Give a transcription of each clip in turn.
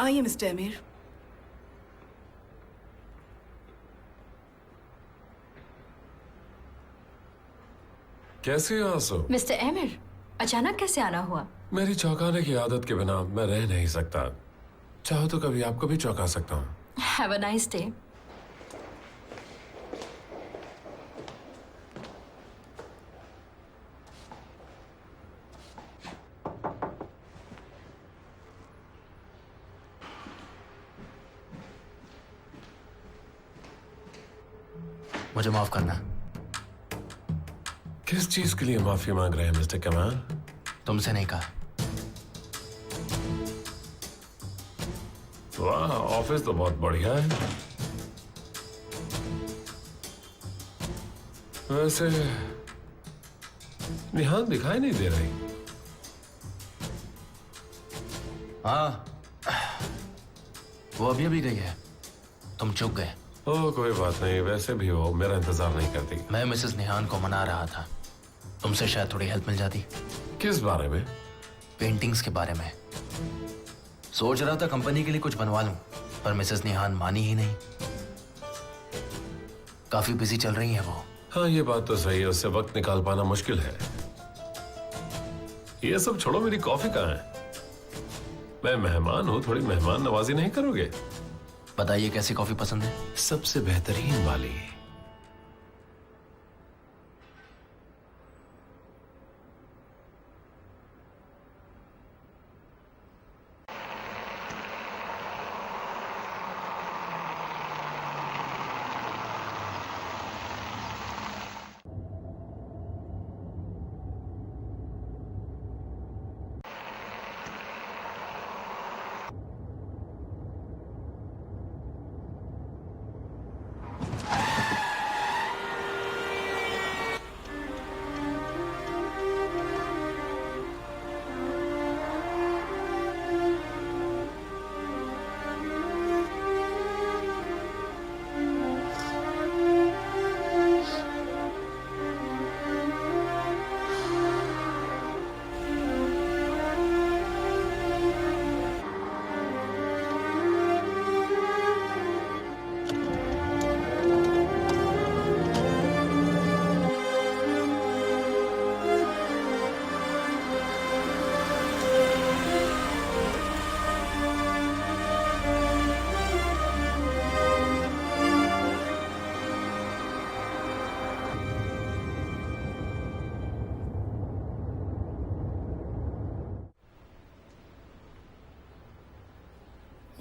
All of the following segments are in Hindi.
आइए मिस्टर अमीर। कैसे हो आंसू? मिस्टर अमीर, अचानक कैसे आना हुआ? मेरी चौंकाने की आदत के बिना मैं रह नहीं सकता। चाहो तो कभी आपको भी चौंका सकता हूँ। Have a nice day. मुझे माफ करना। किस चीज के लिए माफी मांग रहे हैं मिस्टर कमाल? तुमसे नहीं कहा। वाह, ऑफिस तो बहुत बढ़िया है। वैसे निहान दिखाई नहीं दे रही। हाँ, वो अभी अभी गई है। तुम चुप गए। ओह कोई बात नहीं, वैसे भी वो मेरा इंतजार नहीं करती। मैं मिसेस निहान को मना रहा था। तुमसे शायद थोड़ी हेल्प मिल जाती। किस बारे में? पेंटिंग्स के बारे में। सोच रहा था कंपनी के लिए कुछ बनवा लूं, पर मिसेस निहान मानी ही नहीं। काफी बिजी चल रही हैं वो। हाँ ये बात तो सही है, उससे वक्त निकाल पाना मुश्किल है। ये सब छोड़ो, मेरी कॉफी कहाँ है? मैं मेहमान हूँ, थोड़ी मेहमान नवाजी नहीं करोगे? बताइए कैसी कॉफी पसंद है? सबसे बेहतरीन वाली।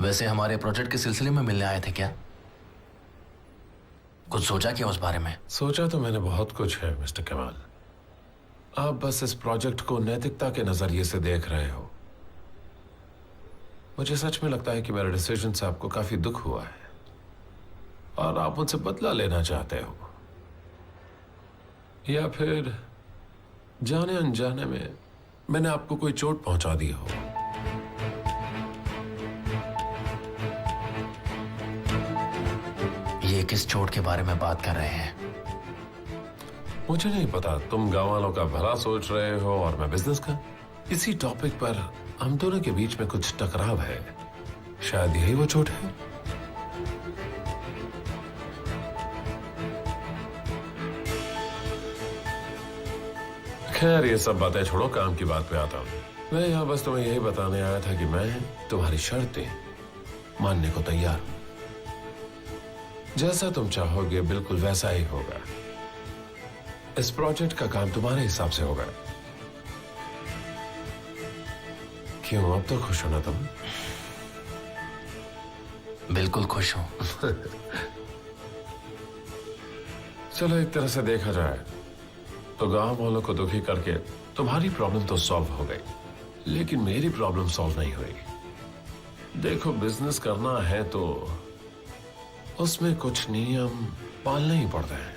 वैसे हमारे प्रोजेक्ट के सिलसिले में मिलने आए थे क्या? कुछ सोचा क्या उस बारे में? सोचा तो मैंने बहुत कुछ है मिस्टर कमाल। आप बस इस प्रोजेक्ट को नैतिकता के नजरिए से देख रहे हो। मुझे सच में लगता है कि मेरे डिसीजन से आपको काफी दुख हुआ है और आप मुझसे बदला लेना चाहते हो, या फिर जाने अनजाने में मैंने आपको कोई चोट पहुंचा दी हो। ये किस चोट के बारे में बात कर रहे हैं? मुझे नहीं पता, तुम गांव वालों का भला सोच रहे हो और मैं बिजनेस का। इसी टॉपिक पर हम दोनों के बीच में कुछ टकराव है, शायद यही वो चोट है। खैर ये सब बातें छोड़ो, काम की बात पे आता हूँ। मैं यहाँ बस तुम्हें यही बताने आया था कि मैं तुम्हारी शर्तें मानने को तैयार हूं। जैसा तुम चाहोगे बिल्कुल वैसा ही होगा। इस प्रोजेक्ट का काम तुम्हारे हिसाब से होगा। क्यों, अब तो खुश हो ना तुम? बिल्कुल खुश हूं। चलो एक तरह से देखा जाए तो गांव वालों को दुखी करके तुम्हारी प्रॉब्लम तो सॉल्व हो गई, लेकिन मेरी प्रॉब्लम सॉल्व नहीं हुई। देखो, बिजनेस करना है तो उसमें कुछ नियम पालने ही पड़ते हैं।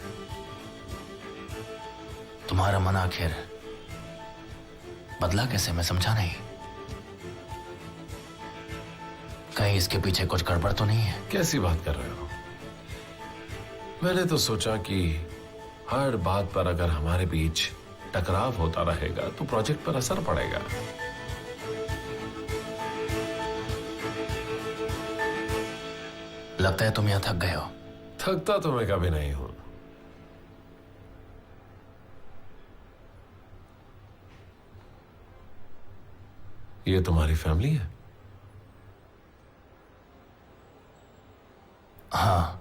तुम्हारा मन आखिर बदला कैसे, मैं समझा नहीं। कहीं इसके पीछे कुछ गड़बड़ तो नहीं है? कैसी बात कर रहे हो? मैंने तो सोचा कि हर बात पर अगर हमारे बीच टकराव होता रहेगा तो प्रोजेक्ट पर असर पड़ेगा। लगता है तुम यहाँ थक गए हो। थकता तो मैं कभी नहीं हूं। ये तुम्हारी फैमिली है? हाँ।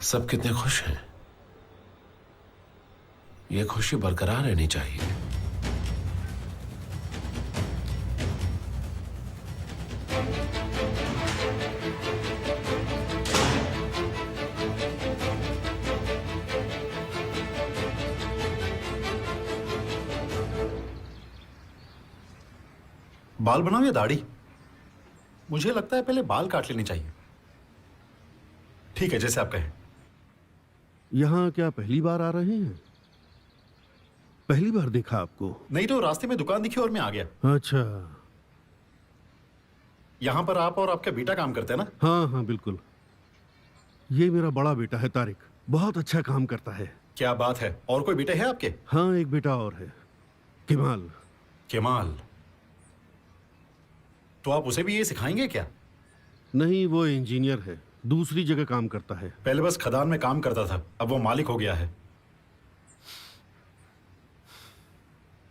सब कितने खुश हैं। ये खुशी बरकरार रहनी चाहिए। बाल बनाओ या दाढ़ी? मुझे लगता है पहले बाल काट लेने चाहिए। ठीक है, जैसे आप कहें। यहाँ क्या पहली बार आ रहे हैं? पहली बार देखा आपको। नहीं तो रास्ते में दुकान दिखी और मैं आ गया। अच्छा। यहाँ पर आप और आपका बेटा काम करते हैं ना? हाँ हाँ बिल्कुल। ये मेरा बड़ा बेटा है तारिक, बहुत अच्छा काम करता है। क्या बात है। और कोई बेटा है आपके? हाँ, एक बेटा और है, केमाल। केमाल। तो आप उसे भी ये सिखाएंगे क्या? नहीं, वो इंजीनियर है, दूसरी जगह काम करता है। पहले बस खदान में काम करता था, अब वो मालिक हो गया है।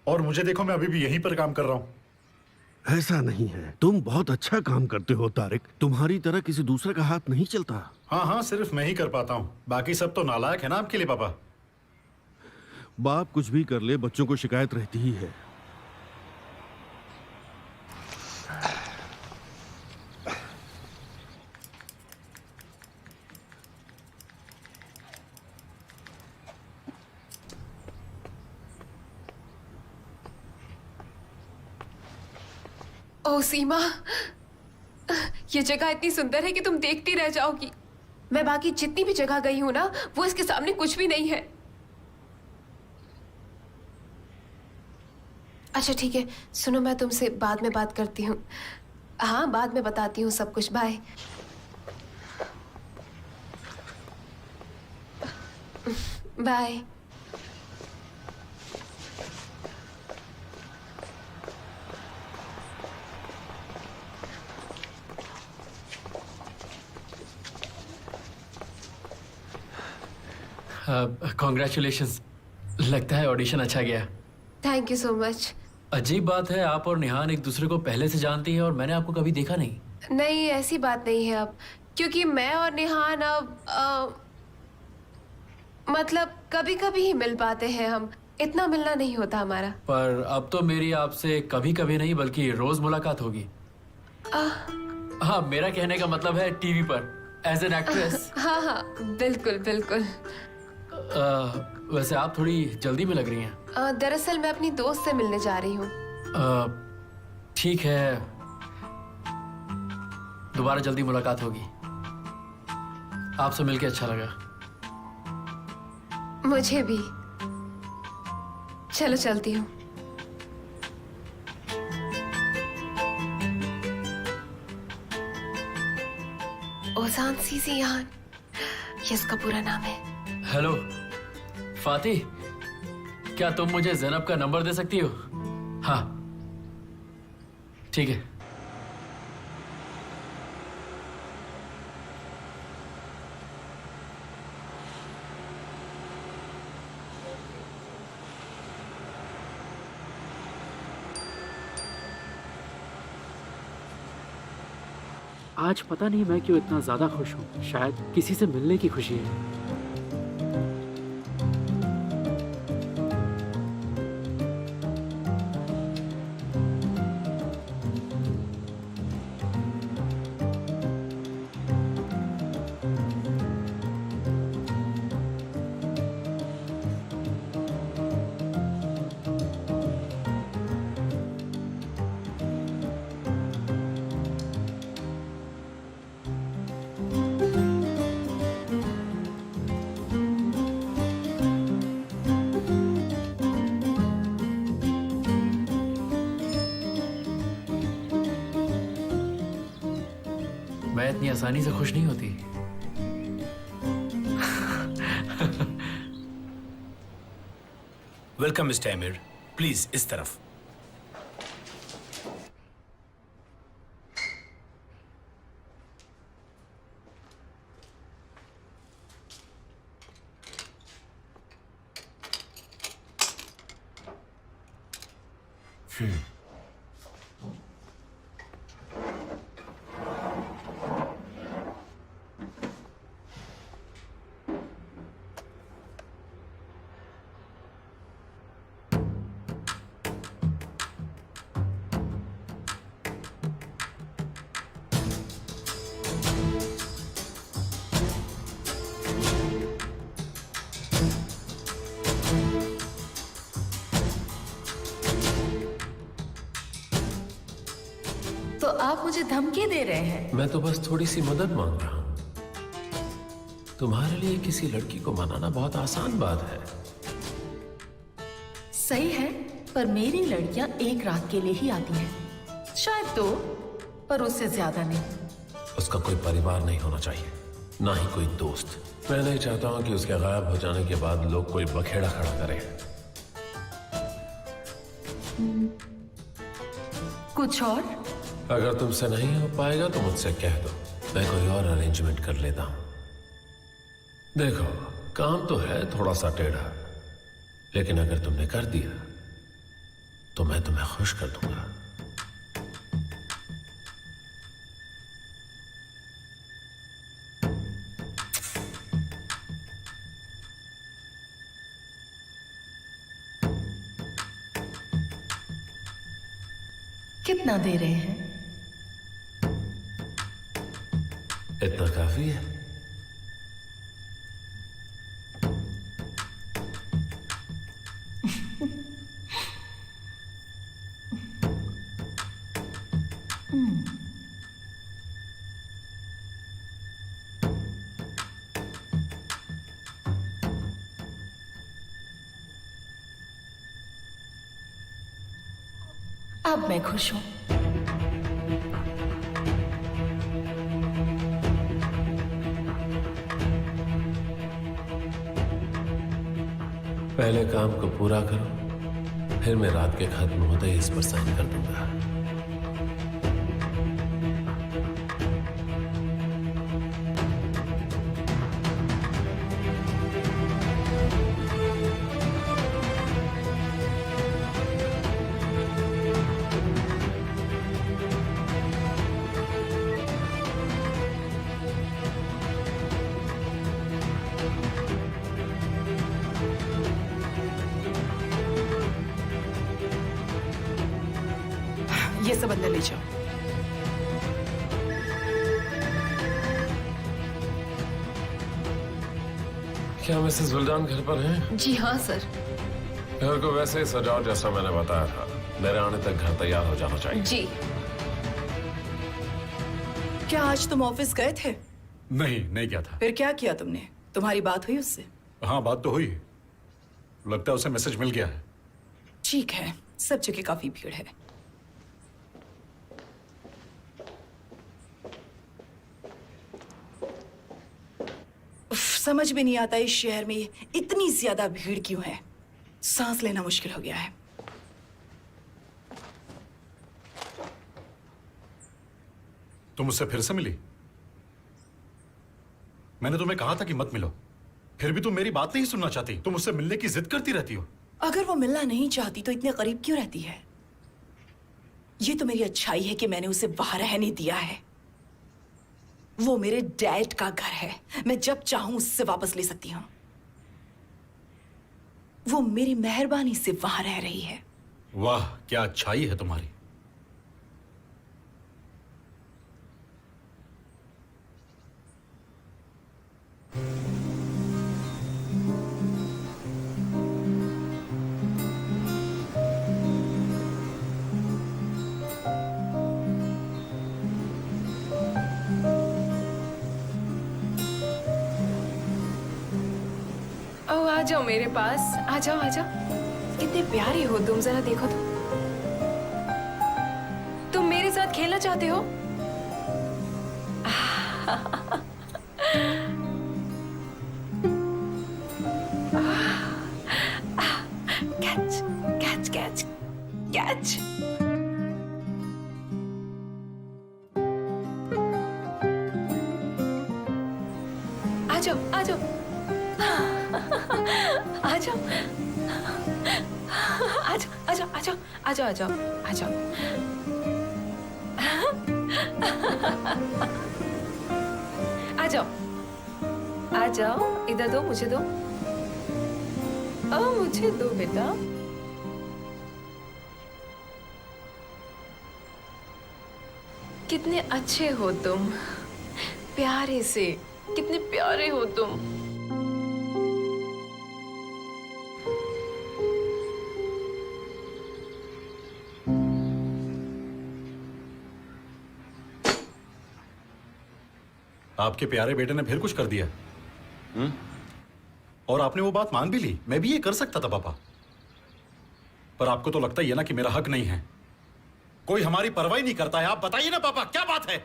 और मुझे देखो, मैं अभी भी यहीं पर काम कर रहा हूं। ऐसा नहीं है, तुम बहुत अच्छा काम करते हो तारिक, तुम्हारी तरह किसी दूसरे का हाथ नहीं चलता। हाँ हाँ, सिर्फ मैं ही कर पाता हूँ, बाकी सब तो नालायक है ना आपके लिए पापा। बाप कुछ भी कर ले, बच्चों को शिकायत रहती ही है। ओह सीमा, ये जगह इतनी सुंदर है कि तुम देखती रह जाओगी। मैं बाकी जितनी भी जगह गई हूं ना, वो इसके सामने कुछ भी नहीं है। अच्छा ठीक है, सुनो, मैं तुमसे बाद में बात करती हूँ। हाँ, बाद में बताती हूँ सब कुछ। बाय। बाय। कॉन्ग्रेचुलेशंस। लगता है ऑडिशन अच्छा गया। Thank you so much. अजीब बात है, आप और निहान एक दूसरे को पहले से जानती हैं और मैंने आपको कभी देखा नहीं। नहीं, ऐसी बात नहीं है अब, क्योंकि मैं और निहान अब मतलब कभी कभी ही मिल पाते हैं हम, इतना मिलना नहीं होता हमारा। पर अब तो मेरी आपसे कभी कभी नहीं बल्कि रोज मुलाकात होगी। हाँ, मेरा कहने का मतलब है टीवी पर एज एन एक्ट्रेस। हाँ हाँ, बिल्कुल बिल्कुल। वैसे आप थोड़ी जल्दी में लग रही हैं। दरअसल मैं अपनी दोस्त से मिलने जा रही हूँ। ठीक है, दोबारा जल्दी मुलाकात होगी। आपसे मिलके अच्छा लगा। मुझे भी। चलो चलती हूँ। ओजान सीजियान, ये इसका पूरा नाम है। हेलो फाती, क्या तुम मुझे ज़ैनब का नंबर दे सकती हो? हाँ ठीक है। आज पता नहीं मैं क्यों इतना ज्यादा खुश हूँ। शायद किसी से मिलने की खुशी है। मैं इतनी आसानी से खुश नहीं होती। वेलकम मिस्टर आमिर, प्लीज इस तरफ। तो आप मुझे धमकी दे रहे हैं? मैं तो बस थोड़ी सी मदद मांग रहा हूं। तुम्हारे लिए किसी लड़की को मनाना बहुत आसान बात है। सही है, पर मेरी लड़कियां एक रात के लिए ही आती हैं। शायद 2, पर उससे ज्यादा नहीं। उसका कोई परिवार नहीं होना चाहिए, ना ही कोई दोस्त। मैं नहीं चाहता हूं कि उसके गायब हो जाने के बाद लोग कोई बखेड़ा खड़ा करें। कुछ और? अगर तुमसे नहीं हो पाएगा तो मुझसे कह दो, मैं कोई और अरेंजमेंट कर लेता हूं। देखो, काम तो है थोड़ा सा टेढ़ा, लेकिन अगर तुमने कर दिया तो मैं तुम्हें खुश कर दूंगा। कितना दे रहे हैं? इतना काफी है। अब मैं खुश हूं। पहले काम को पूरा करो, फिर मैं रात के खत्म होते ही इस पर साइन कर दूंगा। ये सब अंदर ले जाओ। क्या मिसेस विल्डान घर पर हैं? जी हाँ सर। घर को वैसे ही सजाओ जैसा मैंने बताया था। मेरे आने तक घर तैयार हो जाना चाहिए। जी। क्या आज तुम ऑफिस गए थे? नहीं गया था। फिर क्या किया तुमने? तुम्हारी बात हुई उससे? हाँ, बात तो हुई। लगता है उसे मैसेज मिल गया है। ठीक है, सब जगह काफी भीड़ है। समझ में नहीं आता इस शहर में इतनी ज्यादा भीड़ क्यों है। सांस लेना मुश्किल हो गया है। तुम उससे फिर से मिली? मैंने तुम्हें कहा था कि मत मिलो, फिर भी तुम मेरी बात नहीं सुनना चाहती। तुम उससे मिलने की जिद करती रहती हो। अगर वो मिलना नहीं चाहती तो इतने करीब क्यों रहती है? ये तो मेरी अच्छाई है कि मैंने उसे वहां रहने दिया है। वो मेरे डैड का घर है, मैं जब चाहूं उससे वापस ले सकती हूं। वो मेरी मेहरबानी से वहां रह रही है। वाह, क्या अच्छाई है तुम्हारी। आ जाओ मेरे पास, आ जाओ आ जाओ। कितने प्यारे हो तुम, जरा देखो तो। तुम मेरे साथ खेलना चाहते हो? Catch catch catch catch. आ जाओ आ जाओ आ जाओ आ जाओ आ जाओ आ जाओ। जाओ आ जाओ आ जाओ आ जाओ। आ जाओ आ जाओ, इधर दो, मुझे दो। मुझे दो बेटा। कितने अच्छे हो तुम, प्यारे से, कितने प्यारे हो तुम। आपके प्यारे बेटे ने फिर कुछ कर दिया। और आपने वो बात मान भी ली। मैं भी ये कर सकता था पापा, पर आपको तो लगता ही है ना कि मेरा हक नहीं है। कोई हमारी परवाह नहीं करता है। आप बताइए ना पापा, क्या बात है?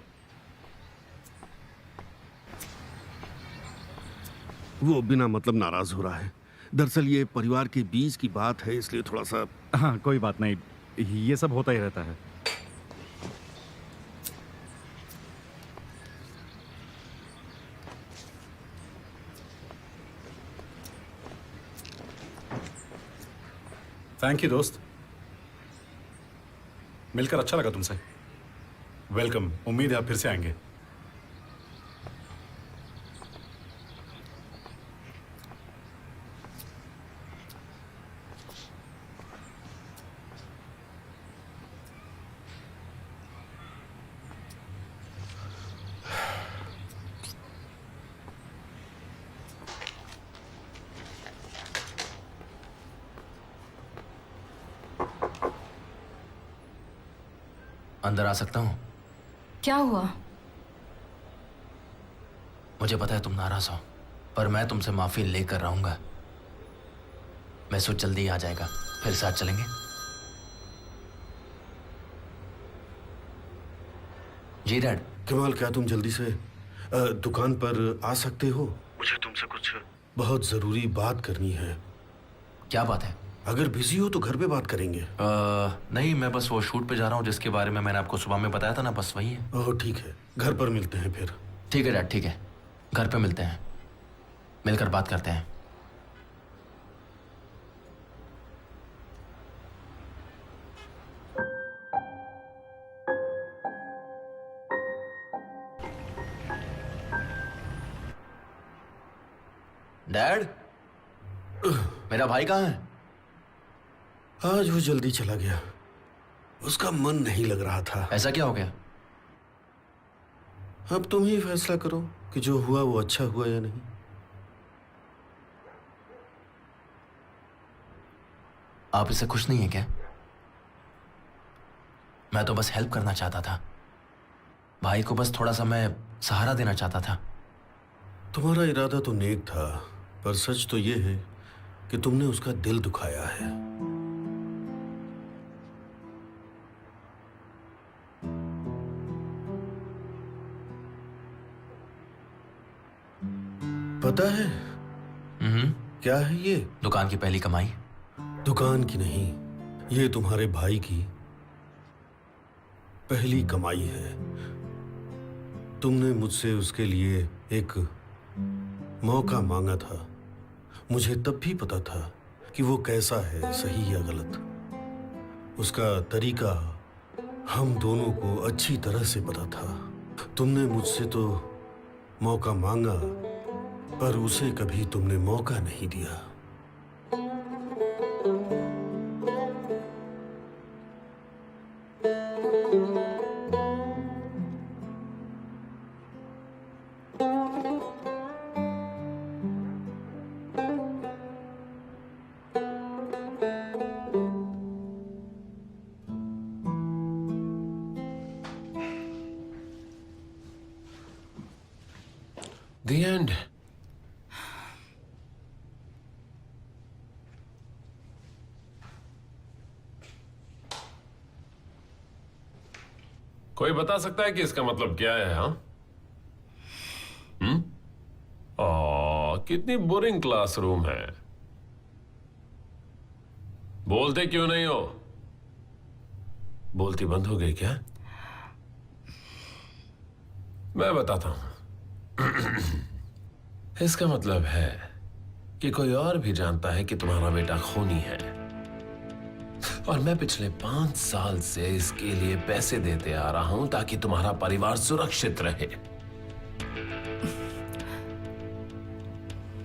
वो बिना मतलब नाराज हो रहा है। दरअसल ये परिवार के बीच की बात है, इसलिए थोड़ा सा। हाँ, कोई बात नहीं, ये सब होता ही रहता है। थैंक यू दोस्त, मिलकर अच्छा लगा तुमसे। वेलकम, उम्मीद है आप फिर से आएंगे। अंदर आ सकता हूँ? क्या हुआ? मुझे पता है तुम नाराज हो, पर मैं तुमसे माफी लेकर रहूंगा। मैसूर जल्दी आ जाएगा, फिर साथ चलेंगे। जी डैड। कमाल, क्या तुम जल्दी से दुकान पर आ सकते हो? मुझे तुमसे कुछ बहुत जरूरी बात करनी है। क्या बात है? अगर बिजी हो तो घर पे बात करेंगे। नहीं, मैं बस वो शूट पे जा रहा हूँ जिसके बारे में मैंने आपको सुबह में बताया था ना, बस वही है। ओह ठीक है, घर पर मिलते हैं फिर। ठीक है डैड, ठीक है, घर पे मिलते हैं, मिलकर बात करते हैं। डैड, मेरा भाई कहाँ है? आज वो जल्दी चला गया, उसका मन नहीं लग रहा था। ऐसा क्या हो गया? अब तुम ही फैसला करो कि जो हुआ वो अच्छा हुआ या नहीं। आप इससे खुश नहीं है क्या? मैं तो बस हेल्प करना चाहता था, भाई को बस थोड़ा सा मैं सहारा देना चाहता था। तुम्हारा इरादा तो नेक था, पर सच तो ये है कि तुमने उसका दिल दुखाया है। पता है क्या है ये? दुकान की पहली कमाई। दुकान की नहीं, ये तुम्हारे भाई की पहली कमाई है। तुमने मुझसे उसके लिए एक मौका मांगा था। मुझे तब भी पता था कि वो कैसा है, सही या गलत। उसका तरीका हम दोनों को अच्छी तरह से पता था। तुमने मुझसे तो मौका मांगा, पर उसे कभी तुमने मौका नहीं दिया। The end. कोई बता सकता है कि इसका मतलब क्या है? हाँ, कितनी बोरिंग क्लासरूम है। बोलते क्यों नहीं हो? बोलती बंद हो गई क्या? मैं बताता हूं। इसका मतलब है कि कोई और भी जानता है कि तुम्हारा बेटा खूनी है। और मैं पिछले 5 साल से इसके लिए पैसे देते आ रहा हूं ताकि तुम्हारा परिवार सुरक्षित रहे।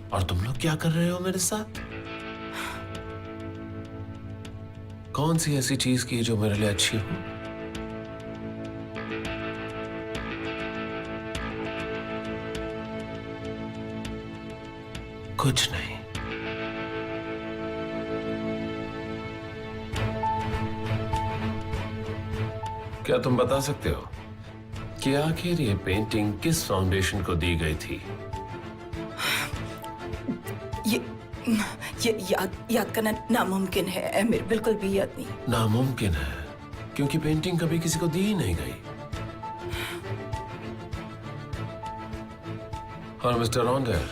और तुम लोग क्या कर रहे हो मेरे साथ? कौन सी ऐसी चीज की जो मेरे लिए अच्छी हो? कुछ नहीं। क्या तुम बता सकते हो कि आखिर ये पेंटिंग किस फाउंडेशन को दी गई थी? ये याद करना नामुमकिन है एमिर, बिल्कुल भी याद नहीं। नामुमकिन है क्योंकि पेंटिंग कभी किसी को दी ही नहीं गई। और मिस्टर रॉन्डर,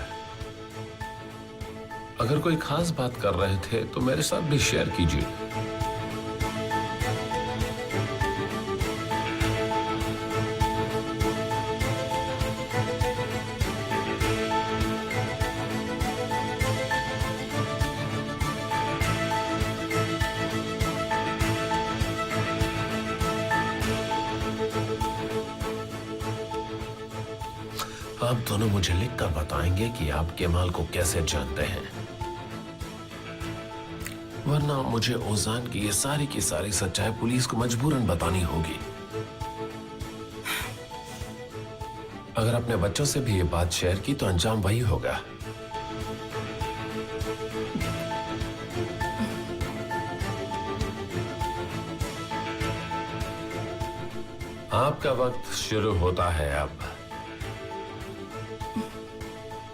अगर कोई खास बात कर रहे थे तो मेरे साथ भी शेयर कीजिए। आप दोनों मुझे लिखकर बताएंगे कि आप केमाल को कैसे जानते हैं, वरना मुझे ओजान की ये सारी की सारी सच्चाई पुलिस को मजबूरन बतानी होगी। अगर अपने बच्चों से भी ये बात शेयर की तो अंजाम वही होगा। आपका वक्त शुरू होता है अब।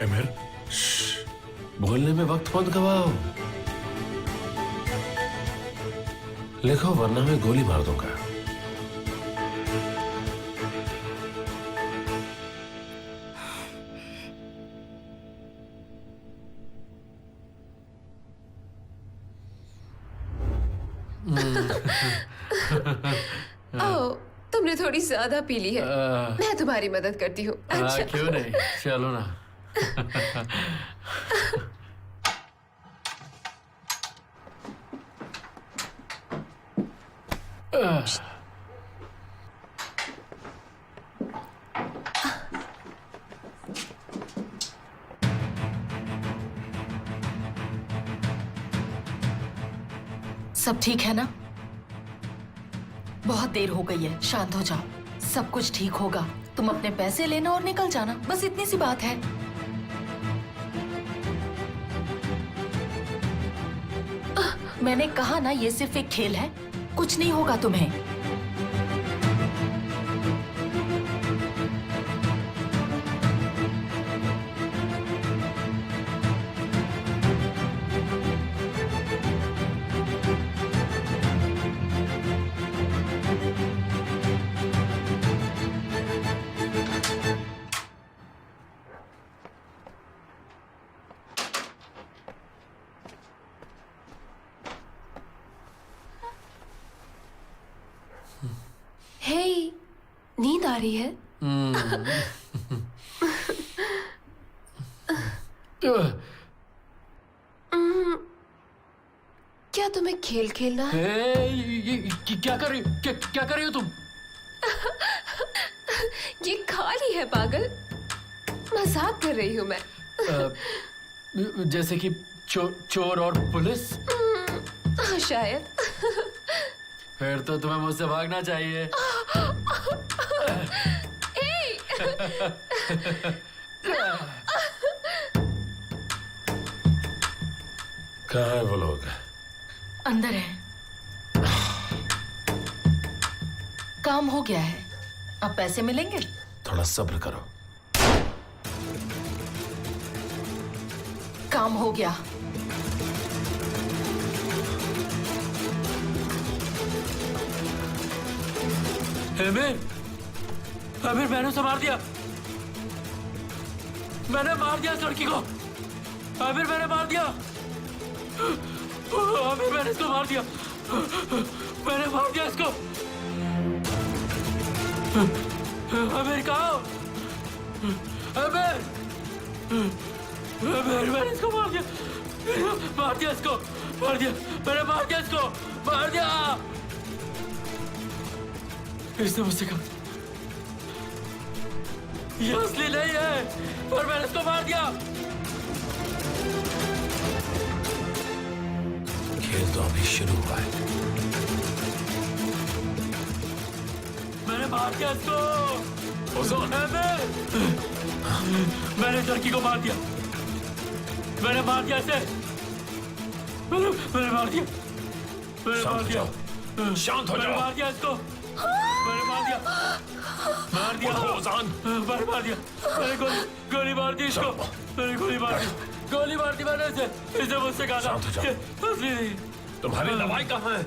एमिर, बोलने में वक्त मत गवाओ। लिखो वरना मैं गोली मार दूंगा। ओह, तुमने थोड़ी ज्यादा पी ली है। मैं तुम्हारी मदद करती हूँ। अच्छा। क्यों नहीं, चलो ना। सब ठीक है ना? बहुत देर हो गई है, शांत हो जाओ। सब कुछ ठीक होगा। तुम अपने पैसे लेना और निकल जाना, बस इतनी सी बात है। मैंने कहा ना, ये सिर्फ एक खेल है, कुछ नहीं होगा तुम्हें। हे, नींद आ रही है? क्या तुम्हें खेल खेलना है? क्या कर रही हो तुम? ये खाली है पागल, मजाक कर रही हूँ मैं। जैसे कि चोर और पुलिस? हाँ, शायद। फिर तो तुम्हें मुझसे भागना चाहिए। कहाँ है वो लोग? अंदर है। काम हो गया है, अब पैसे मिलेंगे। थोड़ा सब्र करो। काम हो गया। आमिर, मैंने उसे मार दिया। मैंने मार दिया इस लड़की को। आमिर, मैंने मार दिया। आमिर, मैंने इसको मार दिया। मैंने मार दिया इसको। आमिर, कहाँ हो? आमिर, मैंने इसको मार दिया। मार दिया इसको। मार दिया, मैंने मार दिया इसको, मार दिया। इसने मुझसे कहा ये असली नहीं है, पर मैंने इसको मार दिया। खेल तो अभी शुरू हुआ है। मैंने मार दिया इसको। मैंने इस लड़की को मार दिया, मैंने मार दिया इसे, मैंने मार दिया, मैंने मार दिया, शांत हो मैंने जाओ। मार दिया इसको, मैंने मार दिया, मार दिया, मैंने मार दिया, मैंने गोली मार दी इसको, मैंने गोली मार दी, गोली मार दी मैंने इसे मुझसे कहा था असली नहीं। तुम्हारी दवाई कहाँ है?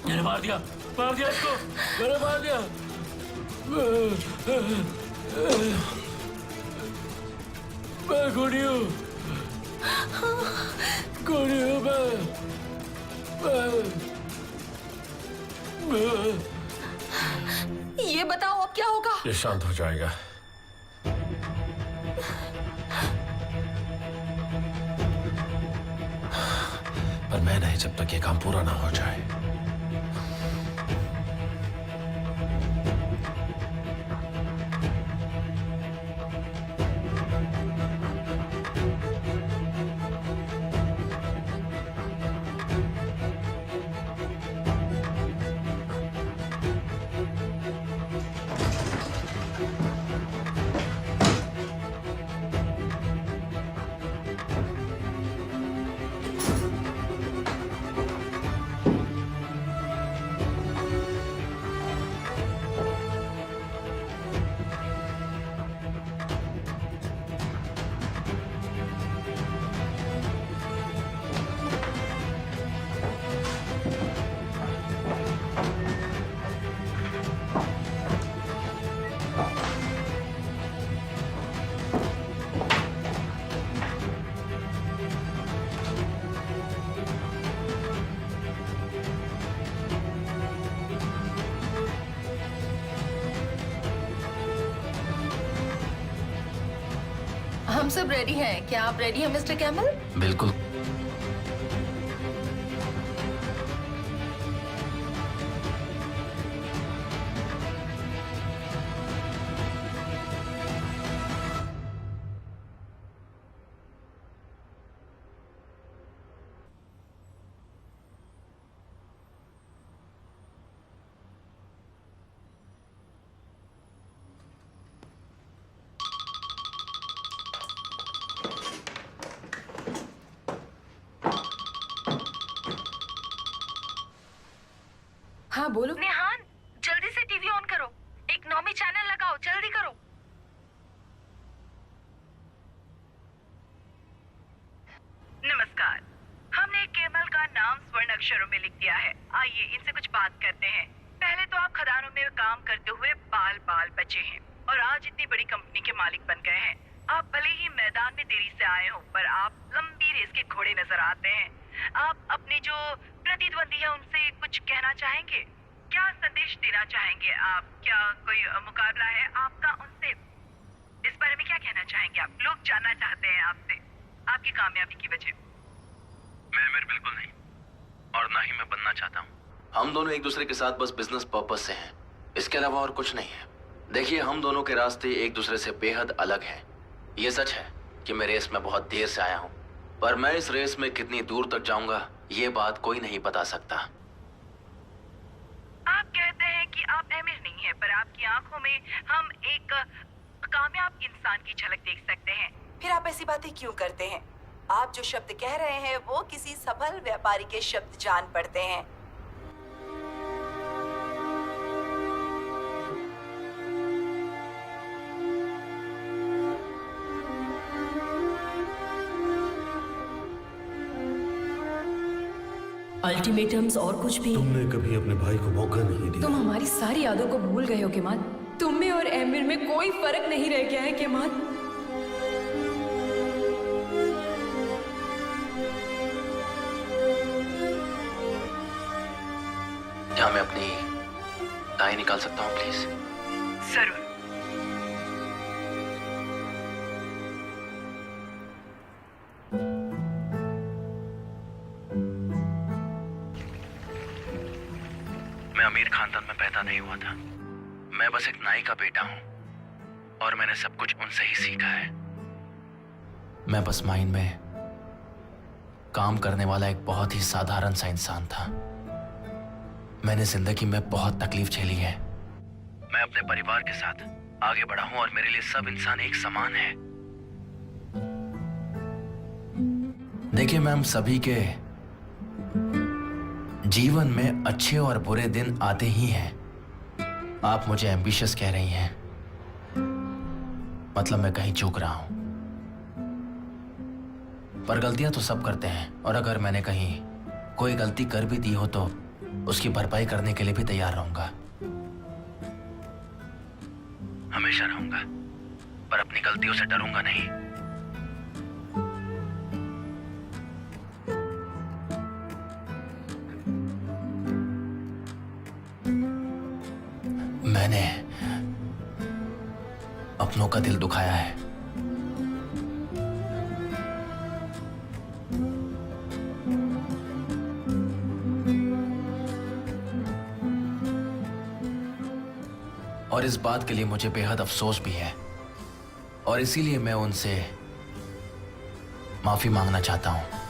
मैंने मार दिया इसको, मैंने मार दिया। मैं गोली हूँ, गोली हूँ मैं। ये बताओ अब क्या होगा? ये शांत हो जाएगा। पर मैं नहीं जब तक ये काम पूरा ना हो जाए। हम सब रेडी हैं। क्या आप रेडी हैं मिस्टर कैमल? बिल्कुल। हाँ बोलो। नेहान, जल्दी से टीवी ऑन करो, इकोनॉमी चैनल लगाओ, जल्दी करो। नमस्कार, हमने केमल का नाम स्वर्ण अक्षरों में लिख दिया है। आइए इनसे कुछ बात करते हैं। पहले तो आप खदानों में काम करते हुए बाल बाल बचे हैं और आज इतनी बड़ी कंपनी के मालिक बन गए हैं। आप भले ही मैदान में देरी से आए हो, पर आप लंबी रेस के घोड़े नजर आते हैं। आप अपने जो प्रतिद्वंदी है उनसे कुछ कहना चाहेंगे? क्या संदेश देना चाहेंगे आप? क्या कोई मुकाबला है आपका उनसे? इस बारे में क्या कहना चाहेंगे आप? लोग जानना चाहते हैं आपसे आपकी कामयाबी की वजह। मैं बिल्कुल नहीं, और ना ही मैं बनना चाहता हूँ। हम दोनों एक दूसरे के साथ बस बिजनेस पर्पस से हैं, इसके अलावा और कुछ नहीं है। देखिए, हम दोनों के रास्ते एक दूसरे से बेहद अलग हैं। ये सच है कि मैं रेस में बहुत देर से आया हूँ, पर मैं इस रेस में कितनी दूर तक जाऊंगा ये बात कोई नहीं बता सकता। आप कहते हैं कि आप अमीर नहीं है, पर आपकी आंखों में हम एक कामयाब इंसान की झलक देख सकते हैं। फिर आप ऐसी बातें क्यों करते हैं? आप जो शब्द कह रहे हैं वो किसी सफल व्यापारी के शब्द जान पड़ते हैं। अल्टीमेटम्स और कुछ भी? तुमने कभी अपने भाई को मौका नहीं दिया। तुम हमारी सारी यादों को भूल गए हो केमान। तुम में और एमिर में कोई फर्क नहीं रह गया है केमान। क्या मैं अपनी दाई निकाल सकता हूँ प्लीज? जरूर। मैं अमीर खानदान में पैदा नहीं हुआ था। मैं बस एक नाई का बेटा हूं और मैंने सब कुछ उनसे ही सीखा है। मैं बस माइन में काम करने वाला एक बहुत ही साधारण सा इंसान था। मैंने जिंदगी में बहुत तकलीफ झेली है। मैं अपने परिवार के साथ आगे बढ़ा हूं और मेरे लिए सब इंसान एक समान है। देखिए मैम, सभी के जीवन में अच्छे और बुरे दिन आते ही हैं। आप मुझे एम्बिशियस कह रही हैं, मतलब मैं कहीं चूक रहा हूं। पर गलतियां तो सब करते हैं, और अगर मैंने कहीं कोई गलती कर भी दी हो तो उसकी भरपाई करने के लिए भी तैयार रहूंगा। हमेशा रहूंगा, पर अपनी गलतियों से डरूंगा नहीं। मैंने अपनों का दिल दुखाया है। और इस बात के लिए मुझे बेहद अफसोस भी है, और इसीलिए मैं उनसे माफी मांगना चाहता हूं।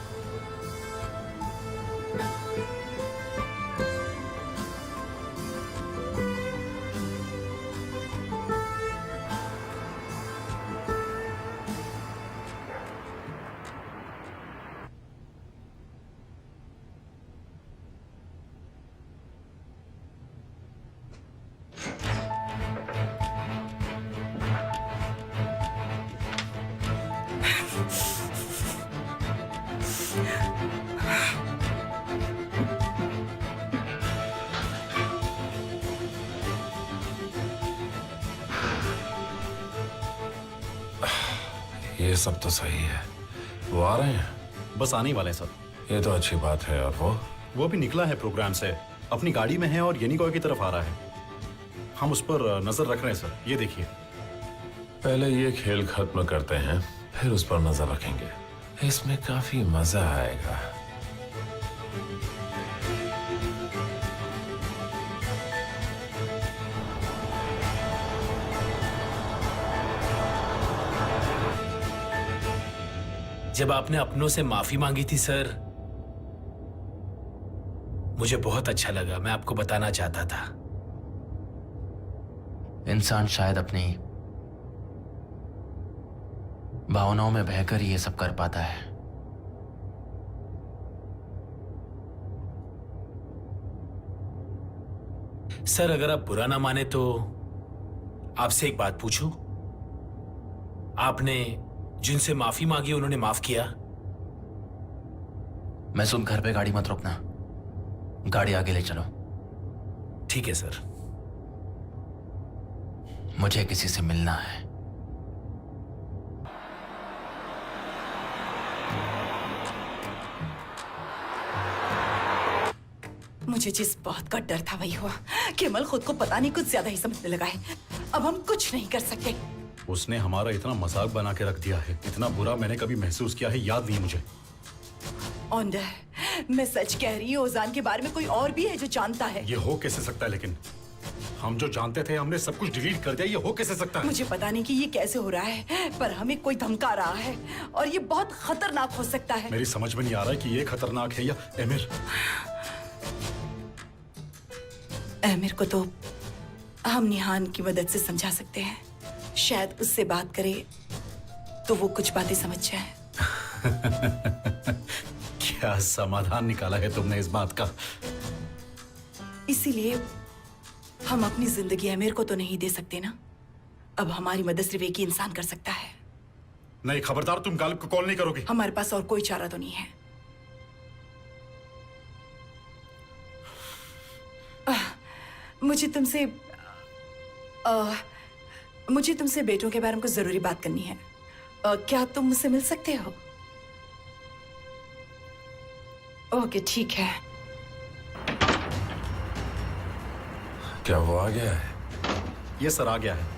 ये सब तो सही है। वो आ रहे हैं? बस आने ही वाले हैं सर। ये तो अच्छी बात है। और वो भी निकला है प्रोग्राम से, अपनी गाड़ी में है और येनिगोय की तरफ आ रहा है। हम उस पर नजर रख रहे हैं सर, ये देखिए। पहले ये खेल खत्म करते हैं, फिर उस पर नजर रखेंगे। इसमें काफी मजा आएगा। जब आपने अपनों से माफी मांगी थी सर, मुझे बहुत अच्छा लगा। मैं आपको बताना चाहता था। इंसान शायद अपनी भावनाओं में बहकर ही ये सब कर पाता है। सर, अगर आप बुरा ना माने तो आपसे एक बात पूछूं? आपने जिनसे माफी मांगी उन्होंने माफ किया? मैं सुन, घर पे गाड़ी मत रोकना, गाड़ी आगे ले चलो। ठीक है सर। मुझे किसी से मिलना है। मुझे जिस बात का डर था वही हुआ। केवल खुद को पता नहीं कुछ ज्यादा ही समझने लगा है। अब हम कुछ नहीं कर सकते। उसने हमारा इतना मजाक बना के रख दिया है, इतना बुरा मैंने कभी महसूस किया है याद नहीं मुझे। ऑन्डर, मैं सच कह रही हूँ, ओजान के बारे में कोई और भी है जो जानता है। ये हो कैसे सकता है? लेकिन हम जो जानते थे हमने सब कुछ डिलीट कर दिया। ये हो कैसे सकता है? मुझे पता नहीं कि ये कैसे हो रहा है, पर हमें कोई धमका रहा है और ये बहुत खतरनाक हो सकता है। मेरी समझ में नहीं आ रहा है कि ये खतरनाक है या एमिर। एमिर को तो हम निहान की मदद से समझा सकते हैं। शायद उससे बात करे तो वो कुछ बातें समझ जाए। क्या समाधान निकाला है तुमने इस बात का? इसीलिए हम अपनी जिंदगी एमिर को तो नहीं दे सकते ना। अब हमारी मदद सिर्फ एक ही इंसान कर सकता है। नहीं, खबरदार, तुम गालिब को कॉल नहीं करोगे। हमारे पास और कोई चारा तो नहीं है। मुझे तुमसे बेटों के बारे में कुछ जरूरी बात करनी है। क्या तुम मुझसे मिल सकते हो? ओके, ठीक है। क्या वो आ गया है? ये सर आ गया है।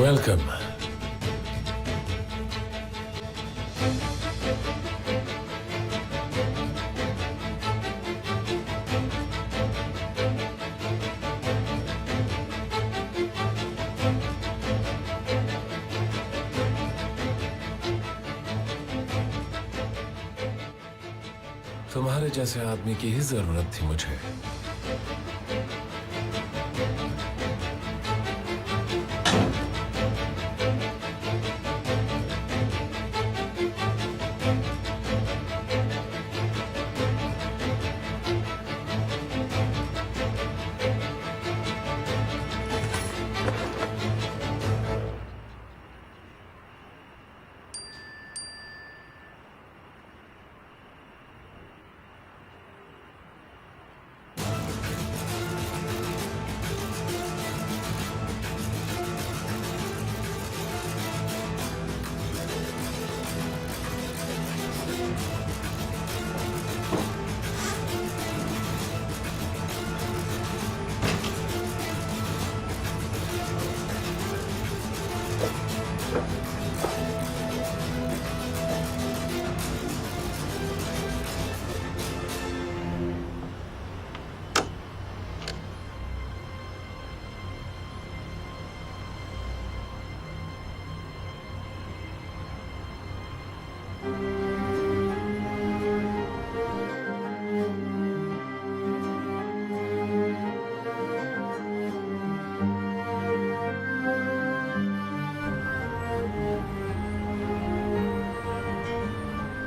वेलकम। तुम्हारे जैसे आदमी की ही जरूरत थी मुझे।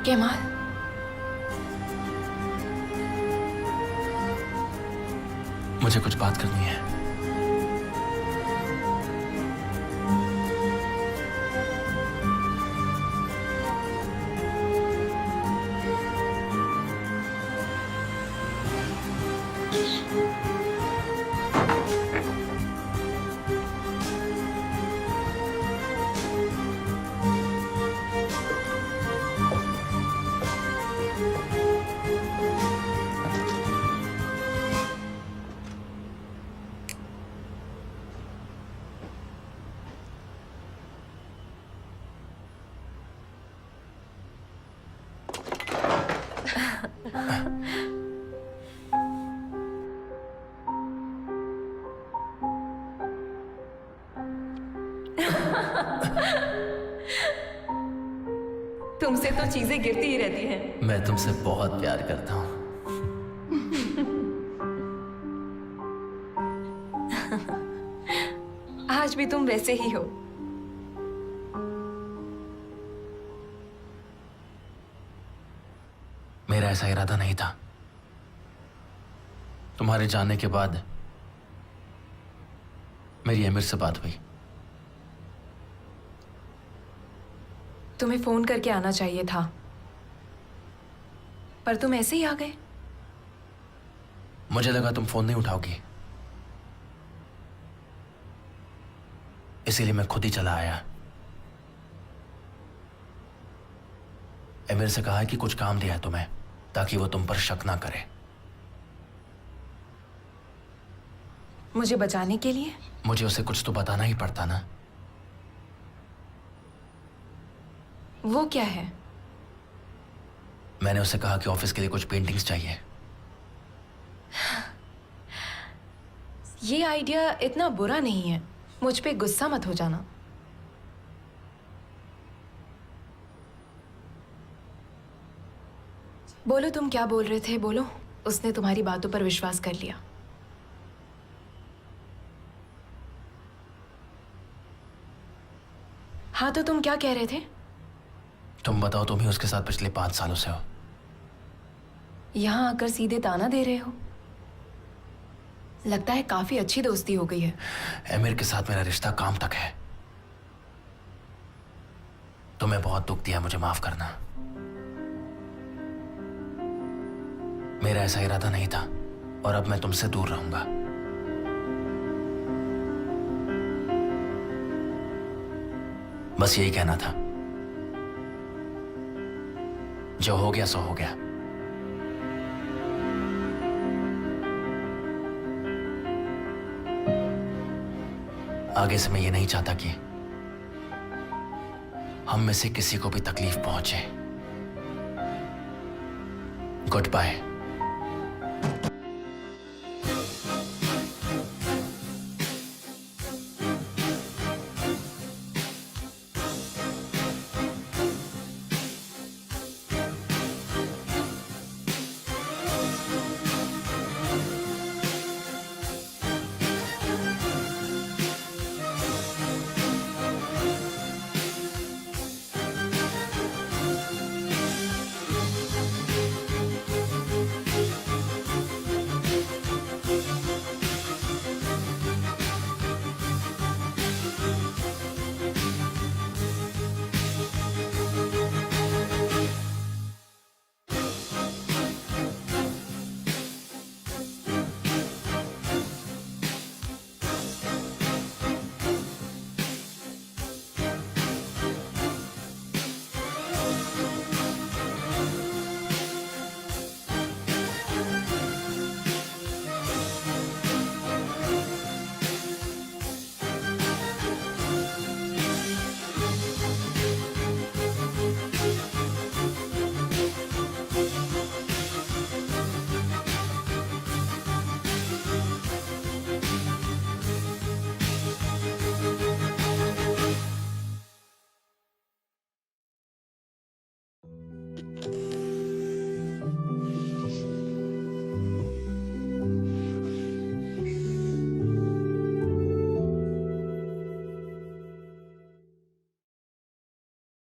केमाल, मुझे कुछ बात करनी है। तुमसे तो चीजें गिरती ही रहती हैं। मैं तुमसे बहुत प्यार करता हूँ। आज भी तुम वैसे ही हो। मेरा ऐसा इरादा नहीं था। तुम्हारे जाने के बाद मेरी अमीर से बात हुई। तुम्हें फोन करके आना चाहिए था, पर तुम ऐसे ही आ गए। मुझे लगा तुम फोन नहीं उठाओगी, इसीलिए मैं खुद ही चला आया। अमीर से कहा है कि कुछ काम दिया है तुम्हें, ताकि वो तुम पर शक ना करे। मुझे बचाने के लिए? मुझे उसे कुछ तो बताना ही पड़ता ना। वो क्या है? मैंने उसे कहा कि ऑफिस के लिए कुछ पेंटिंग्स चाहिए। ये आइडिया इतना बुरा नहीं है, मुझ पे गुस्सा मत हो जाना। बोलो, तुम क्या बोल रहे थे? बोलो। उसने तुम्हारी बातों पर विश्वास कर लिया। हाँ, तो तुम क्या कह रहे थे? तुम बताओ, तुम ही उसके साथ पिछले 5 सालों से हो। यहां आकर सीधे ताना दे रहे हो। लगता है काफी अच्छी दोस्ती हो गई है। अमीर के साथ मेरा रिश्ता काम तक है। तुम्हें बहुत दुख दिया, मुझे माफ करना। मेरा ऐसा इरादा नहीं था और अब मैं तुमसे दूर रहूंगा। बस यही कहना था। जो हो गया सो हो गया। आगे से मैं ये नहीं चाहता कि हम में से किसी को भी तकलीफ पहुंचे। Good bye.